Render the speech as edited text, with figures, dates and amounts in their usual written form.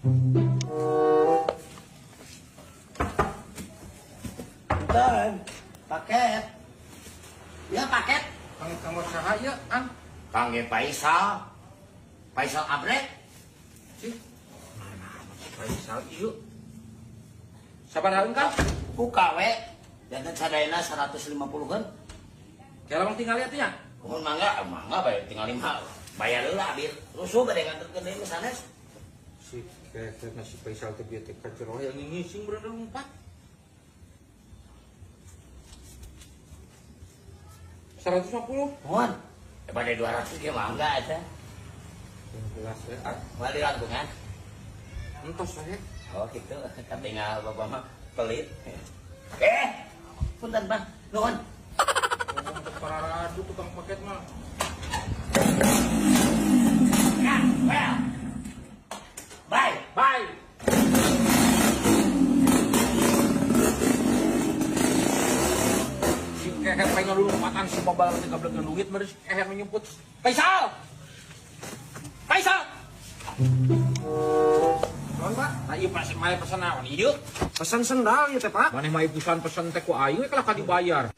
Dan paket. Ya paket. Panggil kamu sahaya, Ang. Panggil Faisal. Faisal Abrek. Cih. Mana Faisal ieu? Sabaraha Kang? Buka we. Dan sadayana 150 kan. Kela mang tinggal lihat ya. Mun mangga bayar tinggal 5. Bayar heula bir. Rusuh bade nganterkeun deui sanes. Si kayaknya si Faisal teh bieu teh kaceroh yang ngising bener 4. 150. Mohon. Bade 200 ge mangga eta. 16 ya. Wali langkungan. Entos saya. Oh gitu. Katingal bapak mah pelit. Punten Bang. Nuhun. Untuk para radu tukang paket mah. Ya, well. Bye. Bye. Si keher pengen dulu makan si babal teh gablegan duit meureun si keher menyebut Faisal. Faisal. Naon, Pak? Nah, ieu Pak mae pesan naon? Ieu. Pesan sendal ya teh Pak. Maneh mah pisan pesen teh ku ayu kalau ka dibayar.